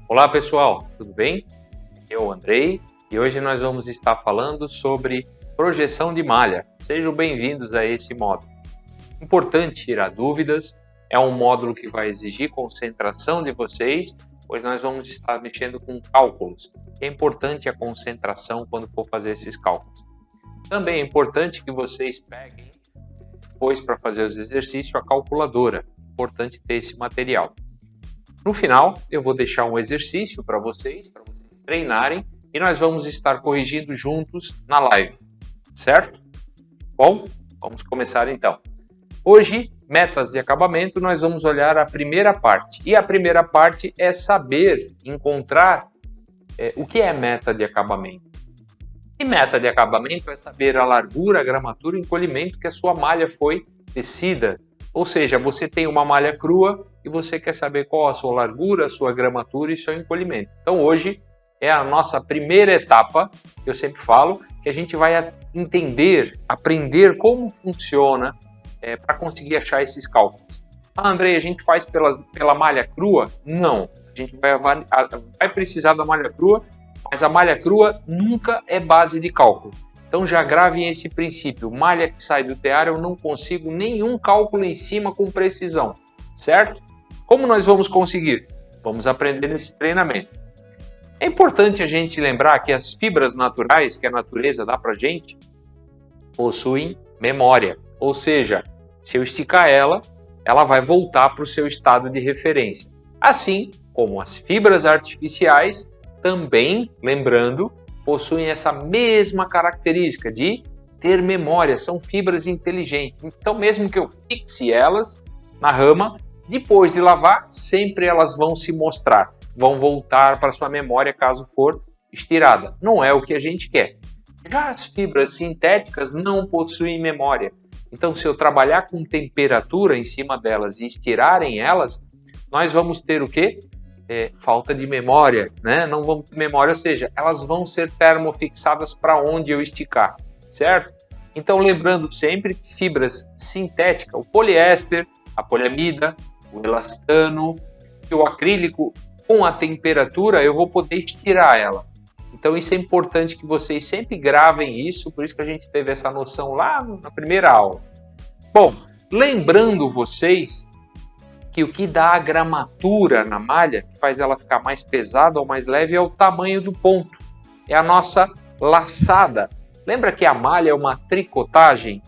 Olá pessoal, tudo bem? Eu, Andrei, e hoje nós vamos estar falando sobre projeção de malha. Sejam bem-vindos a esse módulo. Importante tirar dúvidas, é um módulo que vai exigir concentração de vocês, pois nós vamos estar mexendo com cálculos. É importante a concentração quando for fazer esses cálculos. Também é importante que vocês peguem, depois para fazer os exercícios, a calculadora. Importante ter esse material. No final, eu vou deixar um exercício para vocês treinarem e nós vamos estar corrigindo juntos na live, certo? Bom, vamos começar então. Hoje, metas de acabamento, nós vamos olhar a primeira parte. E a primeira parte é saber encontrar o que é meta de acabamento. E meta de acabamento é saber a largura, a gramatura e o encolhimento que a sua malha foi tecida. Ou seja, você tem uma malha crua e você quer saber qual a sua largura, a sua gramatura e seu encolhimento. Então hoje é a nossa primeira etapa, que eu sempre falo, que a gente vai entender, aprender como funciona para conseguir achar esses cálculos. Ah, Andrei, a gente faz pela malha crua? Não, a gente vai precisar da malha crua, mas a malha crua nunca é base de cálculo. Então já gravem esse princípio, malha que sai do tear eu não consigo nenhum cálculo em cima com precisão, certo? Como nós vamos conseguir? Vamos aprender nesse treinamento. É importante a gente lembrar que as fibras naturais que a natureza dá pra gente possuem memória, ou seja, se eu esticar ela vai voltar para o seu estado de referência. Assim como as fibras artificiais também, lembrando, possuem essa mesma característica de ter memória, são fibras inteligentes. Então, mesmo que eu fixe elas na rama, depois de lavar, sempre elas vão se mostrar, vão voltar para sua memória caso for estirada. Não é o que a gente quer. Já as fibras sintéticas não possuem memória. Então, se eu trabalhar com temperatura em cima delas e estirarem elas, nós vamos ter o quê? Falta de memória, né? Não vamos ter memória, ou seja, elas vão ser termofixadas para onde eu esticar, certo? Então, lembrando sempre que fibras sintéticas, o poliéster, a poliamida, o elastano e o acrílico, com a temperatura eu vou poder estirar ela. Então, isso é importante que vocês sempre gravem isso, por isso que a gente teve essa noção lá na primeira aula. Bom, lembrando vocês que o que dá a gramatura na malha, que faz ela ficar mais pesada ou mais leve, é o tamanho do ponto. É a nossa laçada. Lembra que a malha é uma tricotagem?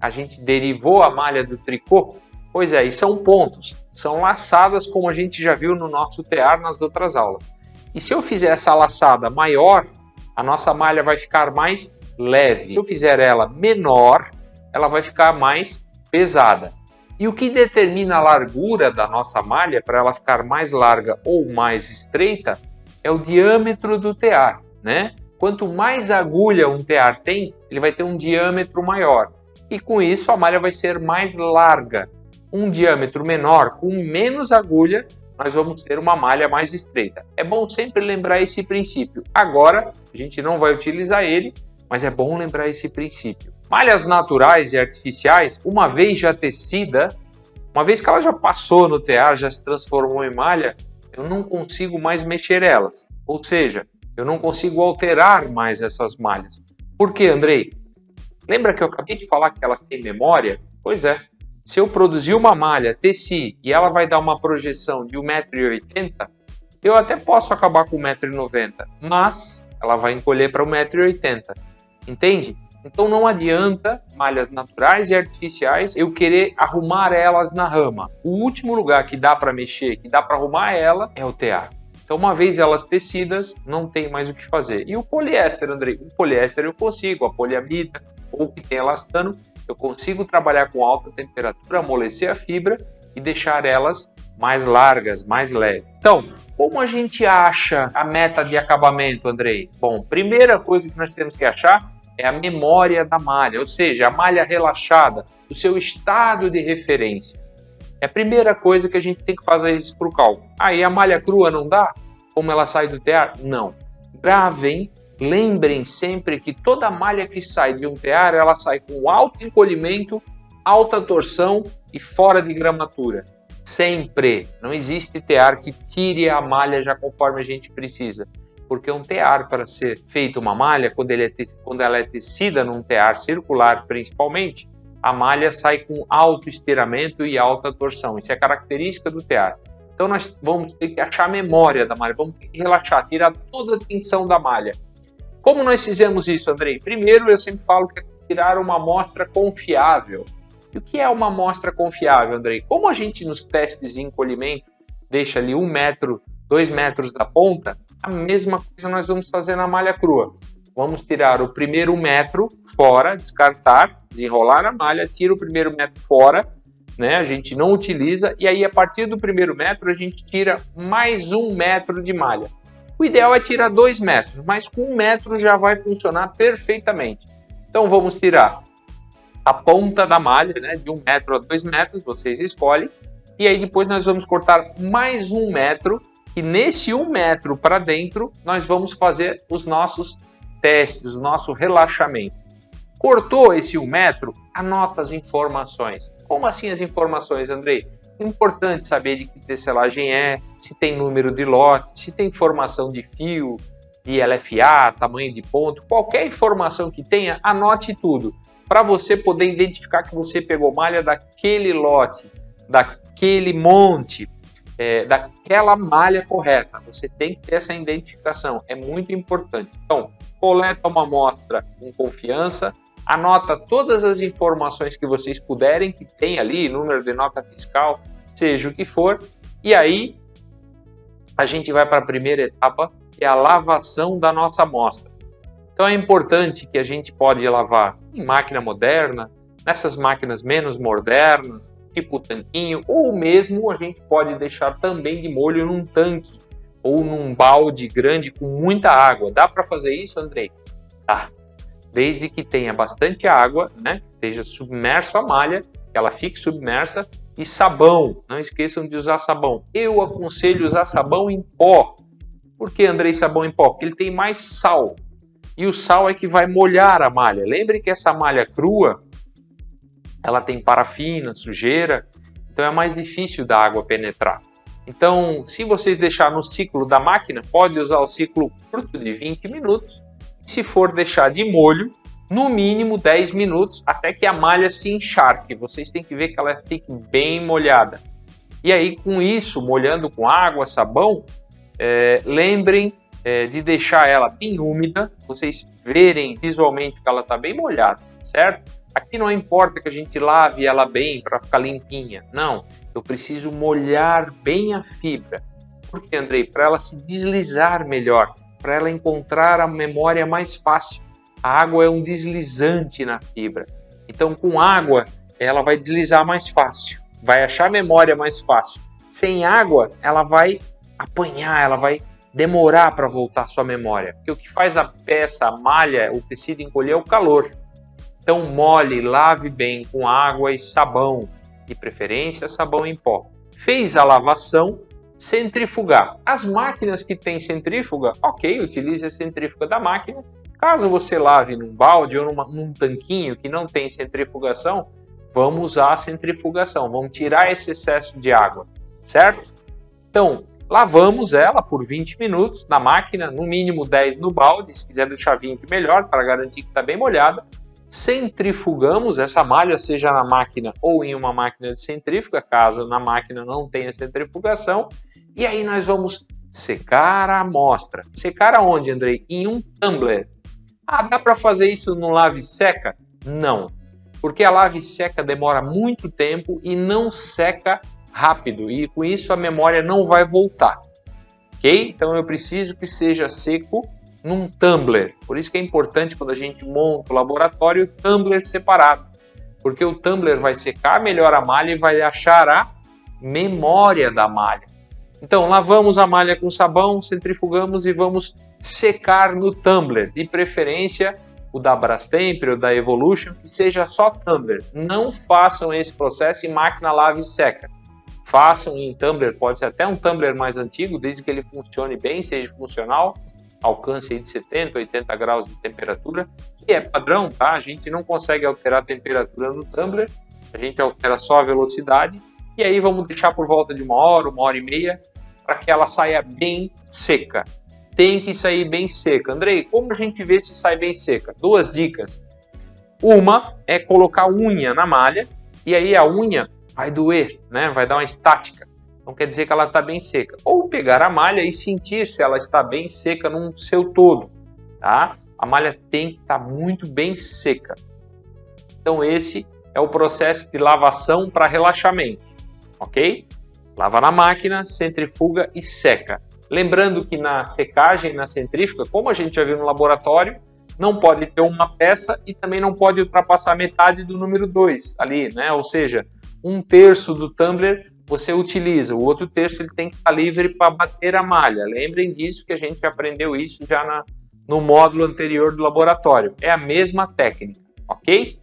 A gente derivou a malha do tricô? Pois é, e são pontos. São laçadas, como a gente já viu no nosso tear nas outras aulas. E se eu fizer essa laçada maior, a nossa malha vai ficar mais leve. Se eu fizer ela menor, ela vai ficar mais pesada. E o que determina a largura da nossa malha, para ela ficar mais larga ou mais estreita, é o diâmetro do tear, né? Quanto mais agulha um tear tem, ele vai ter um diâmetro maior. E com isso a malha vai ser mais larga. Um diâmetro menor, com menos agulha, nós vamos ter uma malha mais estreita. É bom sempre lembrar esse princípio. Agora, a gente não vai utilizar ele, mas é bom lembrar esse princípio. Malhas naturais e artificiais, uma vez já tecida, uma vez que ela já passou no tear, já se transformou em malha, eu não consigo mais mexer elas. Ou seja, eu não consigo alterar mais essas malhas. Por quê, Andrei? Lembra que eu acabei de falar que elas têm memória? Pois é. Se eu produzir uma malha, teci, e ela vai dar uma projeção de 1,80 m, eu até posso acabar com 1,90 m, mas ela vai encolher para 1,80 m. Entende? Então não adianta malhas naturais e artificiais eu querer arrumar elas na rama. O último lugar que dá para mexer, que dá para arrumar ela, é o tear. Então uma vez elas tecidas, não tem mais o que fazer. E o poliéster, Andrei? O poliéster eu consigo, a poliamida, ou que tem elastano, eu consigo trabalhar com alta temperatura, amolecer a fibra e deixar elas mais largas, mais leves. Então, como a gente acha a meta de acabamento, Andrei? Bom, primeira coisa que nós temos que achar é a memória da malha, ou seja, a malha relaxada, o seu estado de referência. É a primeira coisa que a gente tem que fazer isso para o cálculo. Aí a malha crua não dá? Como ela sai do tear? Não. Gravem, lembrem sempre que toda malha que sai de um tear, ela sai com alto encolhimento, alta torção e fora de gramatura. Sempre. Não existe tear que tire a malha já conforme a gente precisa. Porque um tear, para ser feito uma malha, quando ela é tecida num tear circular principalmente, a malha sai com alto estiramento e alta torção. Isso é característica do tear. Então nós vamos ter que achar a memória da malha, vamos ter que relaxar, tirar toda a tensão da malha. Como nós fizemos isso, Andrei? Primeiro, eu sempre falo que é tirar uma amostra confiável. E o que é uma amostra confiável, Andrei? Como a gente nos testes de encolhimento deixa ali 1 metro, 2 metros da ponta, a mesma coisa nós vamos fazer na malha crua. Vamos tirar o primeiro 1 metro fora, descartar, desenrolar a malha, tira o primeiro metro fora, né? A gente não utiliza, e aí a partir do primeiro metro a gente tira mais 1 metro de malha. O ideal é tirar 2 metros, mas com 1 metro já vai funcionar perfeitamente. Então vamos tirar a ponta da malha, né, de 1 metro a 2 metros, vocês escolhem, e aí depois nós vamos cortar mais 1 metro, e nesse 1 metro para dentro nós vamos fazer os nossos testes, o nosso relaxamento. Cortou esse 1 metro? Anota as informações. Como assim as informações, Andrei? É importante saber de que tecelagem é, se tem número de lote, se tem formação de fio, de LFA, tamanho de ponto, qualquer informação que tenha, anote tudo, para você poder identificar que você pegou malha daquele lote, daquele monte, daquela malha correta. Você tem que ter essa identificação, é muito importante. Então, coleta uma amostra com confiança, anota todas as informações que vocês puderem, que tem ali, número de nota fiscal, seja o que for, e aí a gente vai para a primeira etapa, que é a lavação da nossa amostra. Então é importante que a gente pode lavar em máquina moderna, nessas máquinas menos modernas, tipo tanquinho, ou mesmo a gente pode deixar também de molho num tanque, ou num balde grande com muita água. Dá para fazer isso, Andrei? Tá. Desde que tenha bastante água, né, que esteja submerso a malha, que ela fique submersa, e sabão. Não esqueçam de usar sabão. Eu aconselho usar sabão em pó. Por que, Andrei, sabão em pó? Porque ele tem mais sal. E o sal é que vai molhar a malha. Lembre que essa malha crua, ela tem parafina, sujeira, então é mais difícil da água penetrar. Então, se vocês deixar no ciclo da máquina, pode usar o ciclo curto de 20 minutos. Se for deixar de molho, no mínimo 10 minutos, até que a malha se encharque. Vocês têm que ver que ela fique bem molhada. E aí, com isso, molhando com água, sabão, lembrem de deixar ela bem úmida, vocês verem visualmente que ela está bem molhada, certo? Aqui não importa que a gente lave ela bem para ficar limpinha, não. Eu preciso molhar bem a fibra. Por quê, Andrei? Para ela se deslizar melhor, para ela encontrar a memória mais fácil. A água é um deslizante na fibra. Então, com água, ela vai deslizar mais fácil, vai achar a memória mais fácil. Sem água, ela vai apanhar, ela vai demorar para voltar à sua memória. Porque o que faz a peça, a malha, o tecido encolher é o calor. Então, molhe, lave bem com água e sabão, de preferência sabão em pó. Fez a lavação, centrifugar. As máquinas que têm centrífuga, ok, utilize a centrífuga da máquina. Caso você lave num balde ou num tanquinho que não tem centrifugação, vamos usar a centrifugação, vamos tirar esse excesso de água, certo? Então, lavamos ela por 20 minutos na máquina, no mínimo 10 no balde, se quiser deixar 20 melhor, para garantir que está bem molhada. Centrifugamos essa malha, seja na máquina ou em uma máquina de centrífuga, caso na máquina não tenha centrifugação, e aí nós vamos secar a amostra. Secar aonde, Andrei? Em um tumbler. Ah, dá para fazer isso no lave-seca? Não, porque a lave-seca demora muito tempo e não seca rápido, e com isso a memória não vai voltar, ok? Então eu preciso que seja seco num tumbler. Por isso que é importante quando a gente monta o laboratório, tumbler separado, porque o tumbler vai secar melhor a malha e vai achar a memória da malha. Então lavamos a malha com sabão, centrifugamos e vamos secar no tumbler, de preferência o da Brastemp ou da Evolution, que seja só tumbler. Não façam esse processo em máquina lave e seca. Façam em tumbler, pode ser até um tumbler mais antigo, desde que ele funcione bem, seja funcional, alcance aí de 70, 80 graus de temperatura, que é padrão, tá? A gente não consegue alterar a temperatura no tumbler, a gente altera só a velocidade, E aí vamos deixar por volta de uma hora e meia, para que ela saia bem seca. Tem que sair bem seca. Andrei, como a gente vê se sai bem seca? 2 dicas. Uma é colocar unha na malha, e aí a unha vai doer, né? Vai dar uma estática. Não quer dizer que ela está bem seca. Ou pegar a malha e sentir se ela está bem seca no seu todo, tá? A malha tem que estar muito bem seca. Então esse é o processo de lavação para relaxamento, ok? Lava na máquina, centrifuga e seca. Lembrando que na secagem, na centrífuga, como a gente já viu no laboratório, não pode ter uma peça e também não pode ultrapassar metade do número 2 ali, né? Ou seja, 1/3 do tumbler você utiliza, o outro terço ele tem que estar livre para bater a malha. Lembrem disso, que a gente aprendeu isso já no módulo anterior do laboratório. É a mesma técnica, ok?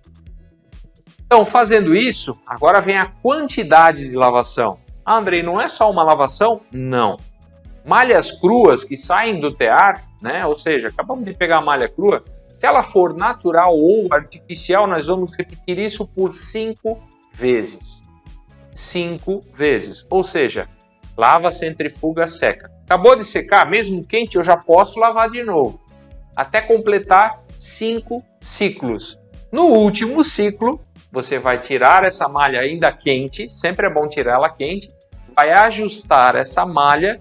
Então, fazendo isso, agora vem a quantidade de lavação. Ah, Andrei, não é só uma lavação? Não. Malhas cruas que saem do tear, né? Ou seja, acabamos de pegar a malha crua, se ela for natural ou artificial, nós vamos repetir isso por 5 vezes. 5 vezes. Ou seja, lava, centrifuga, seca. Acabou de secar, mesmo quente, eu já posso lavar de novo. Até completar 5 ciclos. No último ciclo, você vai tirar essa malha ainda quente, sempre é bom tirar ela quente, vai ajustar essa malha,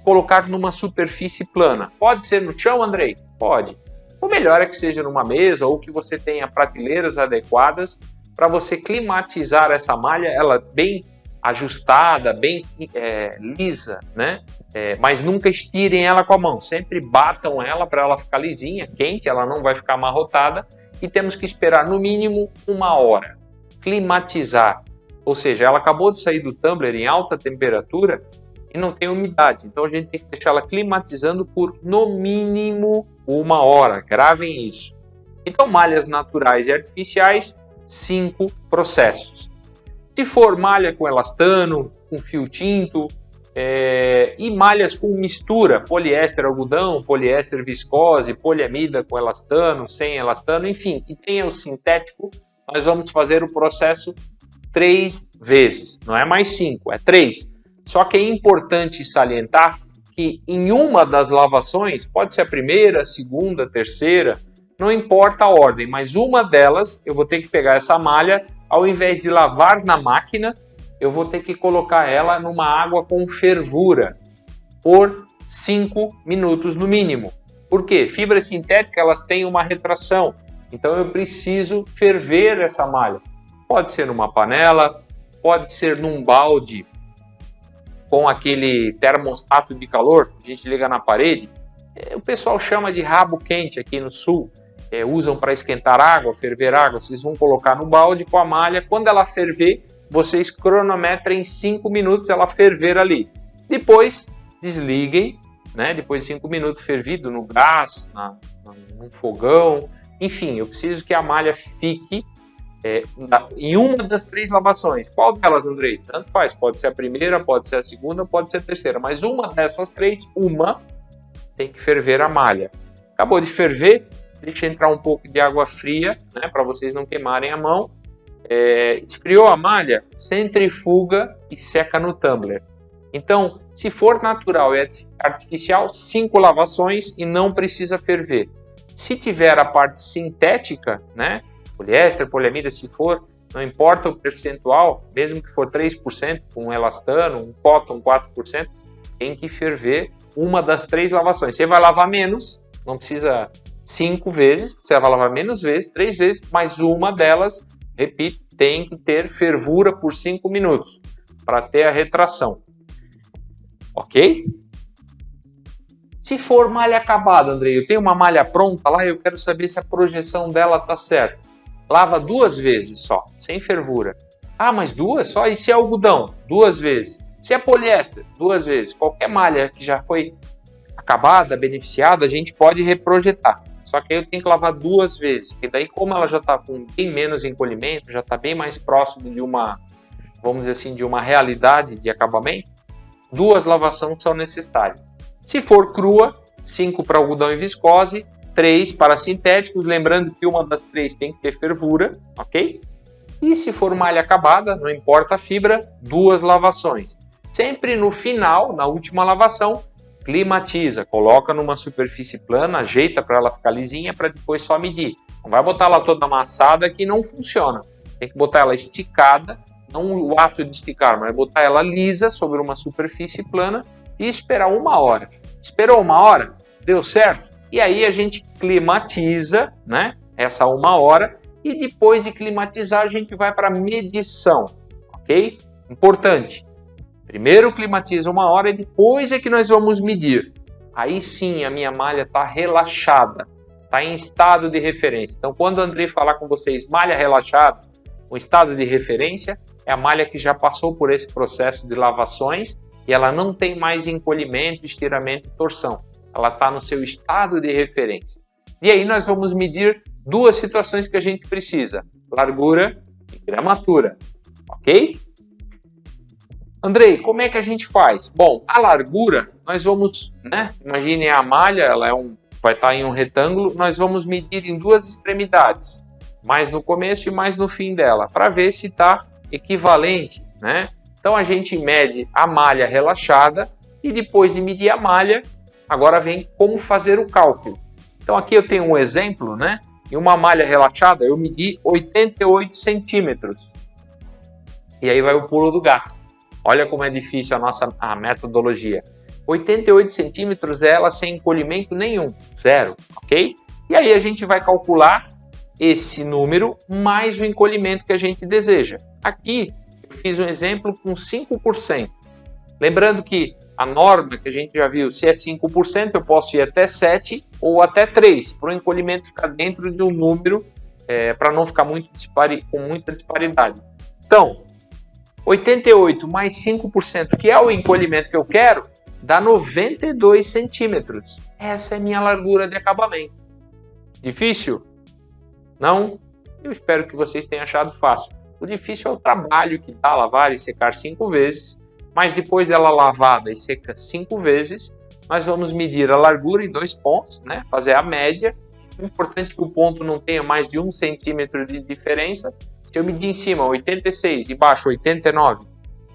colocar numa superfície plana. Pode ser no chão, Andrei? Pode. O melhor é que seja numa mesa ou que você tenha prateleiras adequadas para você climatizar essa malha, ela bem ajustada, bem lisa, né? Mas nunca estirem ela com a mão, sempre batam ela para ela ficar lisinha, quente, ela não vai ficar amarrotada, e temos que esperar no mínimo 1 hora. Climatizar, ou seja, ela acabou de sair do tumbler em alta temperatura e não tem umidade, então a gente tem que deixar ela climatizando por no mínimo 1 hora, gravem isso. Então malhas naturais e artificiais, 5 processos. Se for malha com elastano, com fio tinto, e malhas com mistura, poliéster algodão, poliéster viscose, poliamida com elastano, sem elastano, enfim, e tenha o sintético, nós vamos fazer o processo 3 vezes, não é mais 5, é 3. Só que é importante salientar que em uma das lavações, pode ser a primeira, a segunda, a terceira, não importa a ordem, mas uma delas eu vou ter que pegar essa malha, ao invés de lavar na máquina, eu vou ter que colocar ela numa água com fervura por 5 minutos no mínimo. Por quê? Fibra sintética, elas têm uma retração, então eu preciso ferver essa malha. Pode ser numa panela, pode ser num balde com aquele termostato de calor, a gente liga na parede. O pessoal chama de rabo quente aqui no sul. Usam para esquentar água, ferver água. Vocês vão colocar no balde com a malha. Quando ela ferver, vocês cronometrem 5 minutos ela ferver ali. Depois, desliguem, né? Depois de 5 minutos fervido no gás, no fogão. Enfim, eu preciso que a malha fique em uma das 3 lavações. Qual delas, Andrei? Tanto faz. Pode ser a primeira, pode ser a segunda, pode ser a terceira. Mas uma dessas 3, tem que ferver a malha. Acabou de ferver, deixa entrar um pouco de água fria, né, para vocês não queimarem a mão. Esfriou a malha, centrifuga e seca no tumbler. Então, se for natural e artificial, 5 lavações e não precisa ferver. Se tiver a parte sintética, né, poliéster, poliamida, se for, não importa o percentual, mesmo que for 3%, com elastano, um cotton 4%, tem que ferver uma das 3 lavações. Você vai lavar menos, não precisa 5 vezes, você vai lavar menos vezes, 3 vezes, mas uma delas, repito, tem que ter fervura por 5 minutos, para ter a retração. Ok? Se for malha acabada, Andrei, eu tenho uma malha pronta lá, eu quero saber se a projeção dela está certa. Lava 2 vezes só, sem fervura. Ah, mas 2 só? E se é algodão? 2 vezes. Se é poliéster? 2 vezes. Qualquer malha que já foi acabada, beneficiada, a gente pode reprojetar. Só que aí eu tenho que lavar 2 vezes. E daí, como ela já está com bem menos encolhimento, já está bem mais próximo de uma, vamos dizer assim, de uma realidade de acabamento, 2 lavações são necessárias. Se for crua, 5 para algodão e viscose, 3 para sintéticos, lembrando que uma das 3 tem que ter fervura, ok? E se for malha acabada, não importa a fibra, 2 lavações. Sempre no final, na última lavação, climatiza, coloca numa superfície plana, ajeita para ela ficar lisinha para depois só medir. Não vai botar ela toda amassada que não funciona. Tem que botar ela esticada, não o ato de esticar, mas botar ela lisa sobre uma superfície plana e esperar 1 hora. Esperou 1 hora? Deu certo? E aí a gente climatiza, né? Essa 1 hora e depois de climatizar a gente vai para medição, ok? Importante. Primeiro climatiza 1 hora e depois é que nós vamos medir. Aí sim a minha malha está relaxada, está em estado de referência. Então quando o Andrei falar com vocês malha relaxada, o estado de referência é a malha que já passou por esse processo de lavações e ela não tem mais encolhimento, estiramento e torção. Ela está no seu estado de referência. E aí nós vamos medir 2 situações que a gente precisa, largura e gramatura, ok? Andrei, como é que a gente faz? Bom, a largura, nós vamos, né? Imagine a malha, ela vai estar em um retângulo, nós vamos medir em 2 extremidades, mais no começo e mais no fim dela, para ver se está equivalente, né? Então a gente mede a malha relaxada e depois de medir a malha, agora vem como fazer o cálculo. Então aqui eu tenho um exemplo, né? Em uma malha relaxada eu medi 88 centímetros. E aí vai o pulo do gato. Olha como é difícil a metodologia. 88 centímetros é ela sem encolhimento nenhum, 0, ok? E aí a gente vai calcular esse número mais o encolhimento que a gente deseja. Aqui eu fiz um exemplo com 5%. Lembrando que a norma que a gente já viu, se é 5%, eu posso ir até 7% ou até 3%, para o encolhimento ficar dentro de um número, para não ficar com muita disparidade. Então, 88 mais 5%, que é o encolhimento que eu quero, dá 92 centímetros. Essa é minha largura de acabamento. Difícil? Não? Eu espero que vocês tenham achado fácil. O difícil é o trabalho que dá lavar e secar 5 vezes, mas depois dela lavada e seca 5 vezes, nós vamos medir a largura em 2 pontos, né? Fazer a média. É importante que o ponto não tenha mais de 1 centímetro de diferença. Se eu medir em cima 86 e embaixo 89,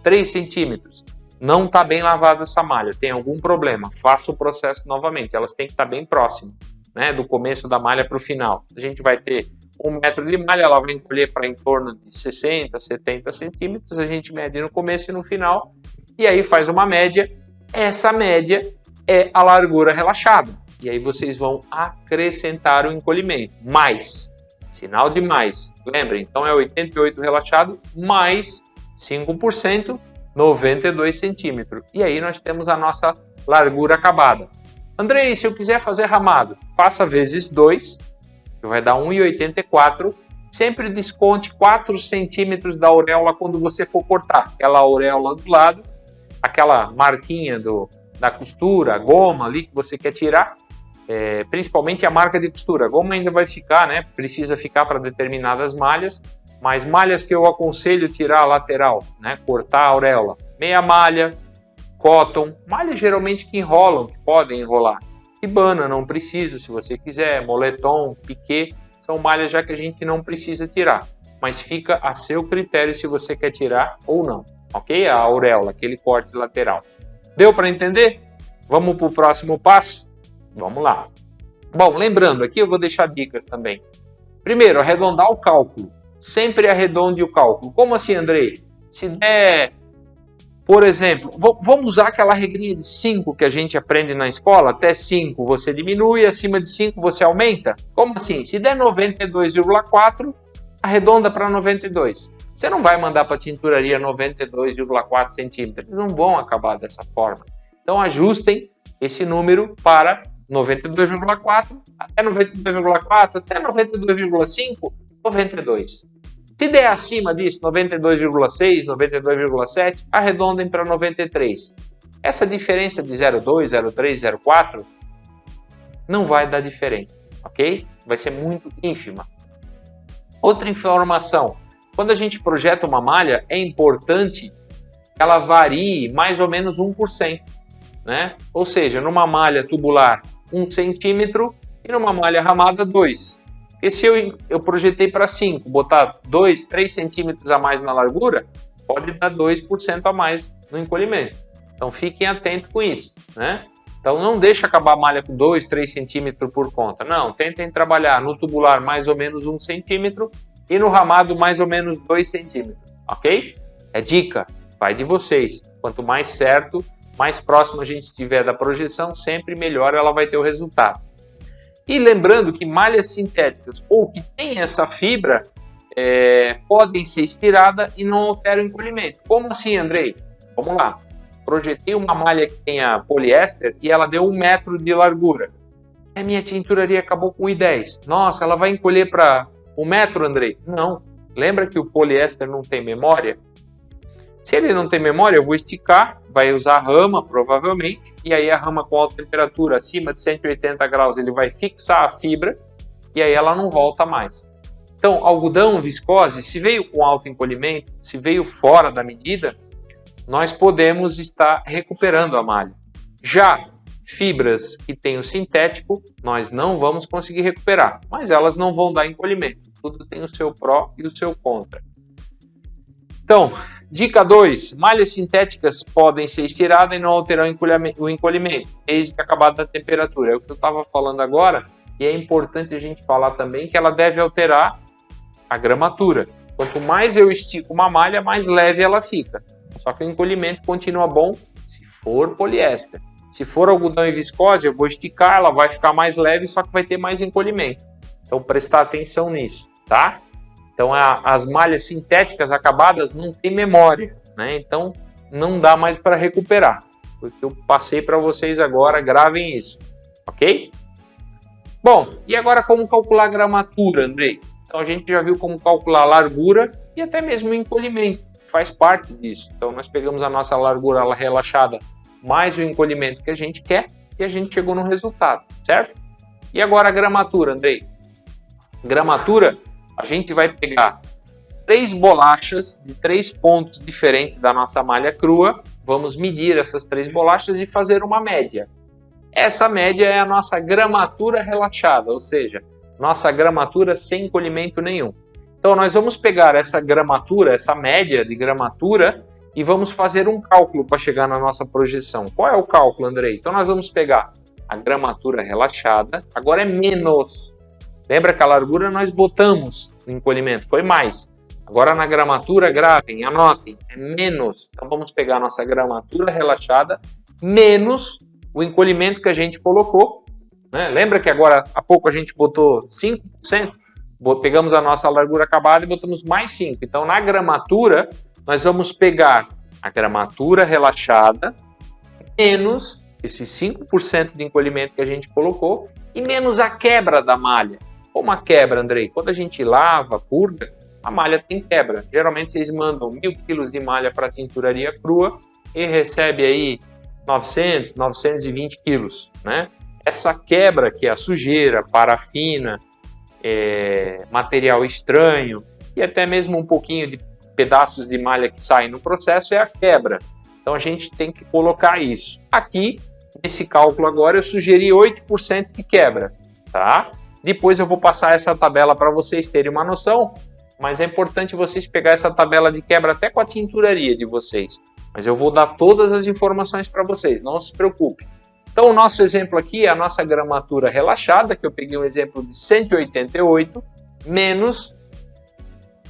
3 centímetros, não está bem lavada essa malha, tem algum problema, faça o processo novamente, elas têm que estar bem próximas, né? Do começo da malha para o final. A gente vai ter 1 metro de malha, ela vai encolher para em torno de 60, 70 centímetros, a gente mede no começo e no final, e aí faz uma média. Essa média é a largura relaxada, e aí vocês vão acrescentar o encolhimento, mais, sinal de mais, lembrem, então é 88 relaxado, mais 5%, 92 centímetros, e aí nós temos a nossa largura acabada. Andrei, se eu quiser fazer ramado, faça vezes 2, que vai dar 1,84. Sempre desconte 4 centímetros da auréola quando você for cortar. Aquela auréola do lado, aquela marquinha da costura, a goma ali que você quer tirar, principalmente a marca de costura. A goma ainda vai ficar, né? Precisa ficar para determinadas malhas, mas malhas que eu aconselho tirar a lateral, né? Cortar a auréola. Meia malha, cotton, malhas geralmente que enrolam, que podem enrolar. Ribana não precisa, se você quiser, moletom, piquê, são malhas já que a gente não precisa tirar, mas fica a seu critério se você quer tirar ou não, ok? A auréola, aquele corte lateral. Deu para entender? Vamos para o próximo passo? Vamos lá. Bom, lembrando, aqui eu vou deixar dicas também. Primeiro, arredondar o cálculo. Sempre arredonde o cálculo. Como assim, Andrei? Se der... Por exemplo, vamos usar aquela regrinha de 5 que a gente aprende na escola, até 5 você diminui, acima de 5 você aumenta? Como assim? Se der 92,4, arredonda para 92. Você não vai mandar para a tinturaria 92,4 centímetros, eles não vão acabar dessa forma. Então ajustem esse número para 92,4, até 92,4, até 92,5, 92. Se der acima disso, 92,6, 92,7, arredondem para 93. Essa diferença de 0,2, 0,3, 0,4 não vai dar diferença, ok? Vai ser muito ínfima. Outra informação, quando a gente projeta uma malha, é importante que ela varie mais ou menos 1%, né? Ou seja, numa malha tubular 1 centímetro e numa malha ramada 2. Porque se eu projetei para 5, botar 2, 3 centímetros a mais na largura, pode dar 2% a mais no encolhimento. Então fiquem atentos com isso, né? Então não deixe acabar a malha com 2, 3 centímetros por conta. Não, tentem trabalhar no tubular mais ou menos 1 centímetro e no ramado mais ou menos 2 centímetros, ok? É dica, vai de vocês. Quanto mais certo, mais próximo a gente estiver da projeção, sempre melhor ela vai ter o resultado. E lembrando que malhas sintéticas ou que têm essa fibra podem ser estiradas e não alteram o encolhimento. Como assim, Andrei? Vamos lá. Projetei uma malha que tenha poliéster e ela deu 1 metro de largura. A minha tinturaria acabou com 1,10. Nossa, ela vai encolher para 1 metro, Andrei? Não. Lembra que o poliéster não tem memória? Se ele não tem memória, eu vou esticar, vai usar rama, provavelmente, e aí a rama com alta temperatura, acima de 180 graus, ele vai fixar a fibra, e aí ela não volta mais. Então, algodão, viscose, se veio com alto encolhimento, se veio fora da medida, nós podemos estar recuperando a malha. Já fibras que têm o sintético, nós não vamos conseguir recuperar, mas elas não vão dar encolhimento. Tudo tem o seu pró e o seu contra. Então, dica 2, malhas sintéticas podem ser estiradas e não alterar o encolhimento, desde que acabada a temperatura. É o que eu estava falando agora, e é importante a gente falar também que ela deve alterar a gramatura. Quanto mais eu estico uma malha, mais leve ela fica. Só que o encolhimento continua bom se for poliéster. Se for algodão e viscose, eu vou esticar, ela vai ficar mais leve, só que vai ter mais encolhimento. Então, prestar atenção nisso, tá? Então, as malhas sintéticas acabadas não têm memória, né? Então, não dá mais para recuperar. Foi o que eu passei para vocês agora, gravem isso, ok? Bom, e agora como calcular a gramatura, Andrei? Então, a gente já viu como calcular a largura e até mesmo o encolhimento. Faz parte disso. Então, nós pegamos a nossa largura relaxada mais o encolhimento que a gente quer e a gente chegou no resultado, certo? E agora a gramatura, Andrei? Gramatura, a gente vai pegar 3 bolachas de 3 pontos diferentes da nossa malha crua, vamos medir essas 3 bolachas e fazer uma média. Essa média é a nossa gramatura relaxada, ou seja, nossa gramatura sem encolhimento nenhum. Então, nós vamos pegar essa gramatura, essa média de gramatura, e vamos fazer um cálculo para chegar na nossa projeção. Qual é o cálculo, Andrei? Então, nós vamos pegar a gramatura relaxada, agora é menos. Lembra que a largura nós botamos no encolhimento, foi mais. Agora, na gramatura, gravem, anotem, é menos. Então, vamos pegar a nossa gramatura relaxada, menos o encolhimento que a gente colocou. Né? Lembra que agora, há pouco, a gente botou 5%? Pegamos a nossa largura acabada e botamos mais 5. Então, na gramatura, nós vamos pegar a gramatura relaxada menos esse 5% de encolhimento que a gente colocou e menos a quebra da malha. Como a quebra, Andrei? Quando a gente lava, purga, a malha tem quebra. Geralmente, vocês mandam 1.000 kg de malha para a tinturaria crua e recebe aí 900, 920 quilos, né? Essa quebra, que é a sujeira, parafina, material estranho e até mesmo um pouquinho de pedaços de malha que saem no processo, é a quebra. Então a gente tem que colocar isso. Aqui, nesse cálculo agora, eu sugeri 8% de quebra, tá? Depois eu vou passar essa tabela para vocês terem uma noção, mas é importante vocês pegar essa tabela de quebra até com a tinturaria de vocês. Mas eu vou dar todas as informações para vocês, não se preocupe. Então, o nosso exemplo aqui é a nossa gramatura relaxada, que eu peguei um exemplo de 188, menos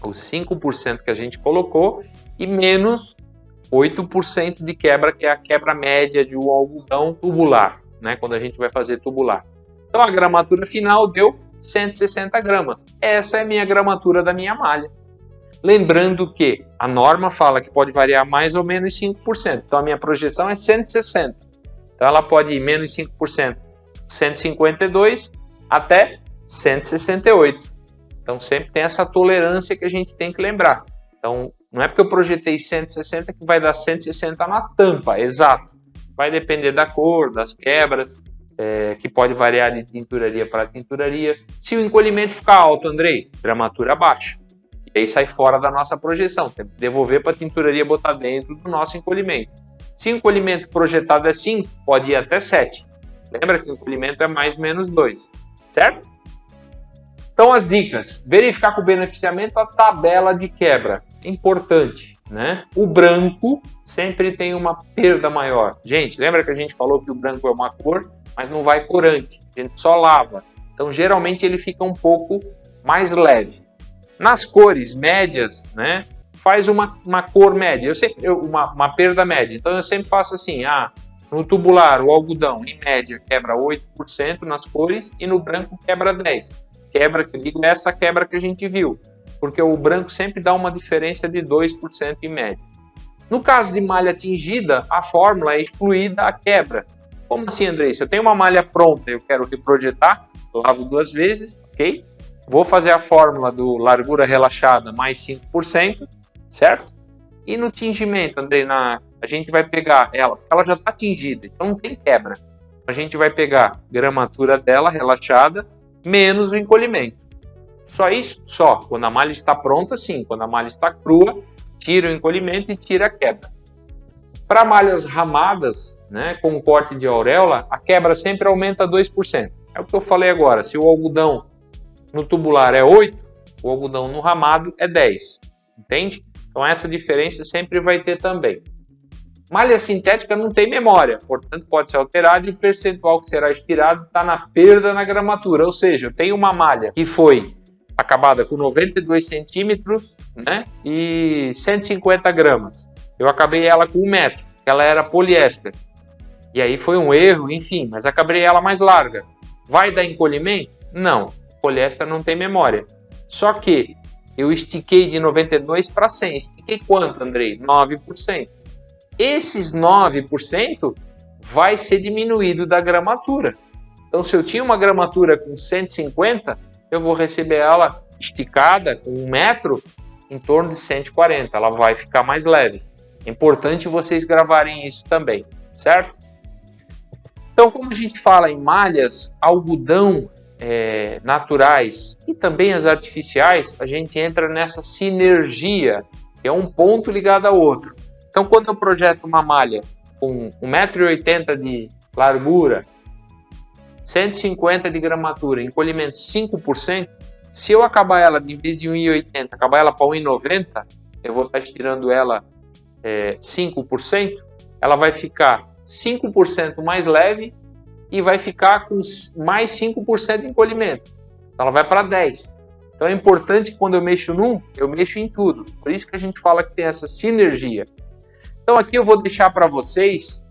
os 5% que a gente colocou, e menos 8% de quebra, que é a quebra média de um algodão tubular, né? Quando a gente vai fazer tubular. Então, a gramatura final deu 160 gramas. Essa é a minha gramatura da minha malha. Lembrando que a norma fala que pode variar mais ou menos 5%. Então, a minha projeção é 160. Então, ela pode ir menos 5%, 152 até 168. Então, sempre tem essa tolerância que a gente tem que lembrar. Então, não é porque eu projetei 160 que vai dar 160 na tampa, exato. Vai depender da cor, das quebras, que pode variar de tinturaria para tinturaria. Se o encolhimento ficar alto, Andrei, gramatura baixa. E aí sai fora da nossa projeção. Tem que devolver para a tinturaria botar dentro do nosso encolhimento. Se o encolhimento projetado é 5, pode ir até 7. Lembra que o encolhimento é mais menos 2, certo? Então, as dicas. Verificar com o beneficiamento a tabela de quebra. Importante, né? O branco sempre tem uma perda maior. Gente, lembra que a gente falou que o branco é uma cor, mas não vai corante. A gente só lava. Então, geralmente, ele fica um pouco mais leve. Nas cores médias, né? Faz uma cor média. Uma perda média. Então, eu sempre faço assim, no tubular, o algodão, em média, quebra 8% nas cores e no branco quebra 10%. Quebra que eu digo é essa quebra que a gente viu, porque o branco sempre dá uma diferença de 2% em média. No caso de malha tingida, a fórmula é excluída a quebra. Como assim, Andrei? Se eu tenho uma malha pronta e eu quero reprojetar, lavo 2 vezes, ok? Vou fazer a fórmula do largura relaxada mais 5%, certo? E no tingimento, Andrei, a gente vai pegar ela já está tingida, então não tem quebra. A gente vai pegar a gramatura dela relaxada menos o encolhimento. Só isso? Só. Quando a malha está pronta, sim. Quando a malha está crua, tira o encolhimento e tira a quebra. Para malhas ramadas, né, com corte de auréola, a quebra sempre aumenta 2%. É o que eu falei agora. Se o algodão no tubular é 8%, o algodão no ramado é 10%. Entende? Então essa diferença sempre vai ter também. Malha sintética não tem memória, portanto pode ser alterado e o percentual que será estirado está na perda na gramatura. Ou seja, eu tenho uma malha que foi acabada com 92 centímetros, né, e 150 gramas. Eu acabei ela com 1 metro, ela era poliéster. E aí foi um erro, enfim, mas acabei ela mais larga. Vai dar encolhimento? Não, poliéster não tem memória. Só que eu estiquei de 92 para 100. Estiquei quanto, Andrei? 9%. Esses 9% vai ser diminuído da gramatura. Então, se eu tinha uma gramatura com 150, eu vou receber ela esticada com 1 metro em torno de 140. Ela vai ficar mais leve. É importante vocês gravarem isso também, certo? Então, como a gente fala em malhas, algodão naturais e também as artificiais, a gente entra nessa sinergia, que é um ponto ligado ao outro. Então, quando eu projeto uma malha com 1,80 m de largura, 150 de gramatura, encolhimento 5%, se eu acabar ela, em vez de 1,80 m, acabar ela para 1,90 m, eu vou estar estirando ela 5%, ela vai ficar 5% mais leve e vai ficar com mais 5% de encolhimento. Então, ela vai para 10%. Então, é importante que quando eu mexo num, eu mexo em tudo. Por isso que a gente fala que tem essa sinergia. Então aqui eu vou deixar para vocês,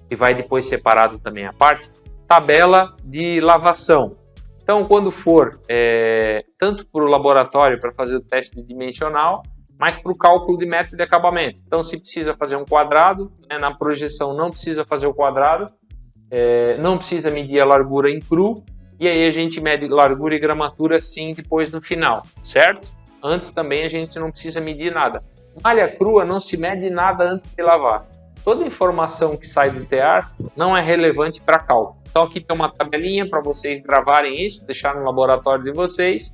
e vai depois separado também a parte, tabela de lavação. Então quando for, tanto para o laboratório para fazer o teste dimensional, mas para o cálculo de método de acabamento. Então se precisa fazer um quadrado, na projeção não precisa fazer o quadrado, não precisa medir a largura em cru, e aí a gente mede largura e gramatura sim depois no final, certo? Antes também a gente não precisa medir nada. Malha crua não se mede nada antes de lavar. Toda informação que sai do tear não é relevante para cálculo. Então aqui tem uma tabelinha para vocês gravarem isso, deixar no laboratório de vocês.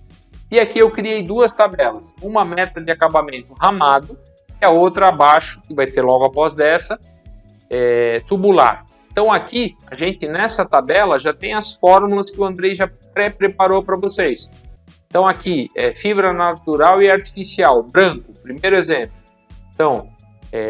E aqui eu criei 2 tabelas. Uma meta de acabamento ramado e a outra abaixo, que vai ter logo após dessa, tubular. Então aqui, a gente nessa tabela já tem as fórmulas que o Andrei já pré-preparou para vocês. Então aqui é fibra natural e artificial, branco, primeiro exemplo. Então,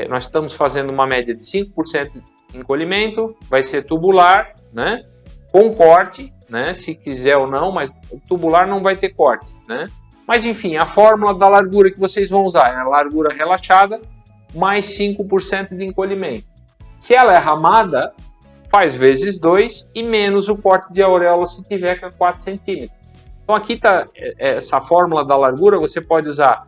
nós estamos fazendo uma média de 5% de encolhimento, vai ser tubular, né? Com corte, né? Se quiser ou não, mas o tubular não vai ter corte, né? Mas enfim, a fórmula da largura que vocês vão usar é a largura relaxada mais 5% de encolhimento. Se ela é ramada, faz vezes 2 e menos o corte de auréola se tiver com 4 centímetros. Então aqui está essa fórmula da largura, você pode usar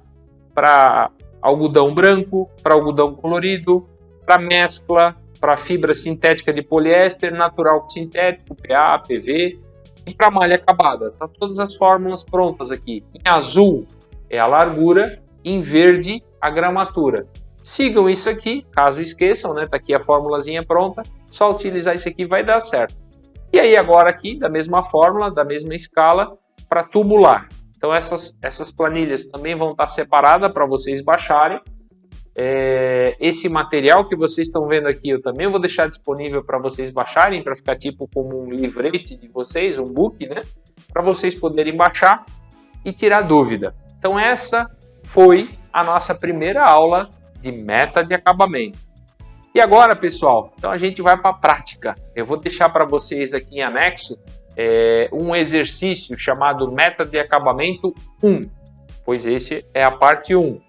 para algodão branco, para algodão colorido, para mescla, para fibra sintética de poliéster, natural com sintético, PA, PV, e para malha acabada. Tá todas as fórmulas prontas aqui. Em azul é a largura, em verde a gramatura. Sigam isso aqui, caso esqueçam, né? Tá aqui a formulazinha pronta, só utilizar isso aqui vai dar certo. E aí agora aqui, da mesma fórmula, da mesma escala, para tubular. Então essas planilhas também vão estar separadas para vocês baixarem. Esse material que vocês estão vendo aqui eu também vou deixar disponível para vocês baixarem, para ficar tipo como um livrete de vocês, um book, né? para vocês poderem baixar e tirar dúvida. Então essa foi a nossa primeira aula de meta de acabamento. E agora, pessoal, então a gente vai para a prática. Eu vou deixar para vocês aqui em anexo um exercício chamado meta de acabamento 1, pois esse é a parte 1.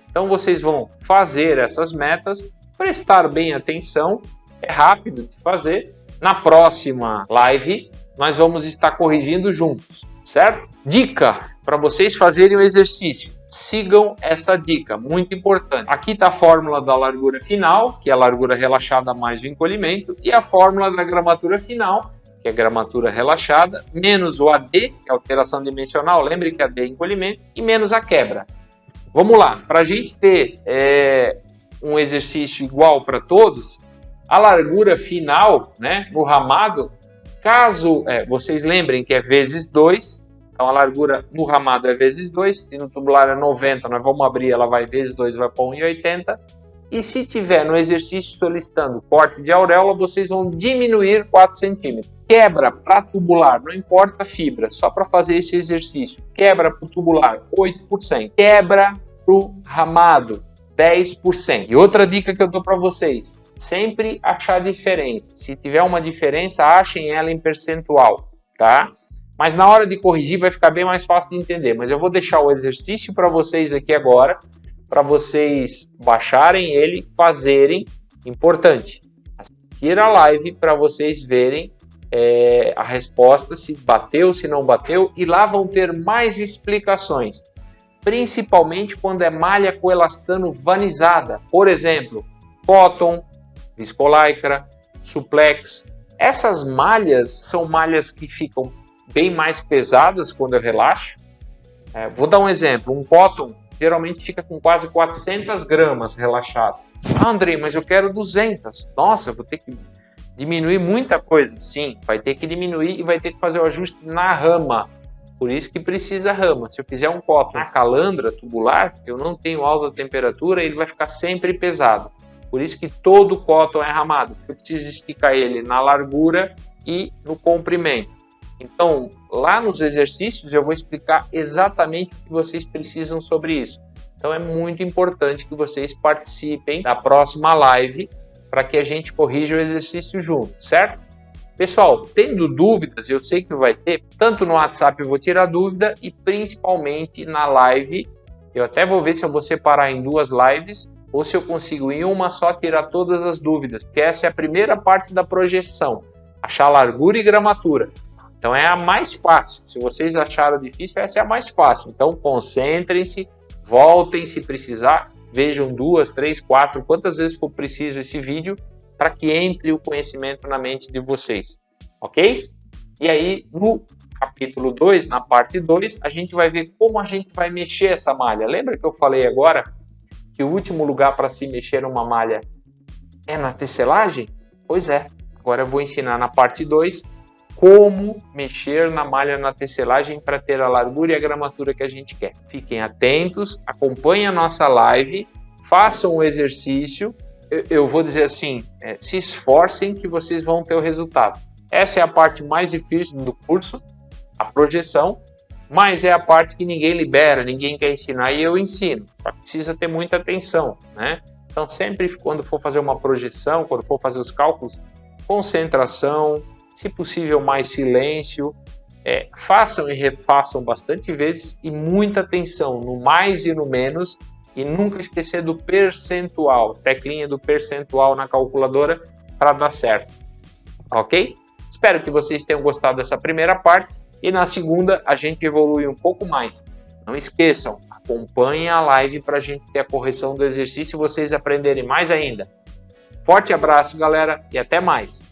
Então vocês vão fazer essas metas, prestar bem atenção, é rápido de fazer. Na próxima live nós vamos estar corrigindo juntos, certo? Dica para vocês fazerem o exercício. Sigam essa dica, muito importante. Aqui está a fórmula da largura final, que é a largura relaxada mais o encolhimento, e a fórmula da gramatura final, que é a gramatura relaxada, menos o AD, que é a alteração dimensional, lembre que AD é encolhimento, e menos a quebra. Vamos lá, para a gente ter um exercício igual para todos, a largura final, né, no ramado, caso vocês lembrem que é vezes 2, então a largura no ramado é vezes 2, e no tubular é 90, nós vamos abrir, ela vai vezes 2, vai para 1,80. E se tiver no exercício solicitando corte de auréola, vocês vão diminuir 4 centímetros. Quebra para tubular, não importa a fibra, só para fazer esse exercício. Quebra para o tubular, 8%. Quebra para o ramado, 10%. E outra dica que eu dou para vocês, sempre achar diferença. Se tiver uma diferença, achem ela em percentual, tá? Mas na hora de corrigir vai ficar bem mais fácil de entender. Mas eu vou deixar o exercício para vocês aqui agora, para vocês baixarem ele, fazerem. Importante, assistir a live para vocês verem a resposta, se bateu, se não bateu. E lá vão ter mais explicações, principalmente quando é malha coelastano vanizada. Por exemplo, cotton, viscolaicra, suplex. Essas malhas são malhas que ficam bem mais pesadas quando eu relaxo. Vou dar um exemplo, um cotton geralmente fica com quase 400 gramas relaxado. Ah, Andrei, mas eu quero 200. Nossa, eu vou ter que diminuir muita coisa. Sim, vai ter que diminuir e vai ter que fazer o ajuste na rama. Por isso que precisa rama. Se eu fizer um cotton na calandra tubular, eu não tenho alta temperatura, ele vai ficar sempre pesado. Por isso que todo cotton é ramado. Eu preciso esticar ele na largura e no comprimento. Então, lá nos exercícios eu vou explicar exatamente o que vocês precisam sobre isso. Então é muito importante que vocês participem da próxima live para que a gente corrija o exercício junto, certo? Pessoal, tendo dúvidas, eu sei que vai ter, tanto no WhatsApp eu vou tirar dúvida e principalmente na live. Eu até vou ver se eu vou separar em 2 lives ou se eu consigo em uma só tirar todas as dúvidas, porque essa é a primeira parte da projeção, achar largura e gramatura. Então é a mais fácil. Se vocês acharam difícil, essa é a mais fácil. Então concentrem-se, voltem se precisar, vejam 2, 3, 4, quantas vezes for preciso esse vídeo para que entre o conhecimento na mente de vocês. Ok? E aí no capítulo 2, na parte 2, a gente vai ver como a gente vai mexer essa malha. Lembra que eu falei agora que o último lugar para se mexer uma malha é na tecelagem? Pois é. Agora eu vou ensinar na parte 2 como mexer na malha na tecelagem para ter a largura e a gramatura que a gente quer. Fiquem atentos, acompanhem a nossa live, façam o exercício. Eu vou dizer assim, se esforcem que vocês vão ter o resultado. Essa é a parte mais difícil do curso, a projeção, mas é a parte que ninguém libera, ninguém quer ensinar e eu ensino. Só que precisa ter muita atenção, né? Então sempre quando for fazer uma projeção, quando for fazer os cálculos, concentração, se possível mais silêncio, façam e refaçam bastante vezes e muita atenção no mais e no menos e nunca esquecer do percentual, teclinha do percentual na calculadora para dar certo, ok? Espero que vocês tenham gostado dessa primeira parte e na segunda a gente evolui um pouco mais. Não esqueçam, acompanhem a live para a gente ter a correção do exercício e vocês aprenderem mais ainda. Forte abraço, galera, e até mais!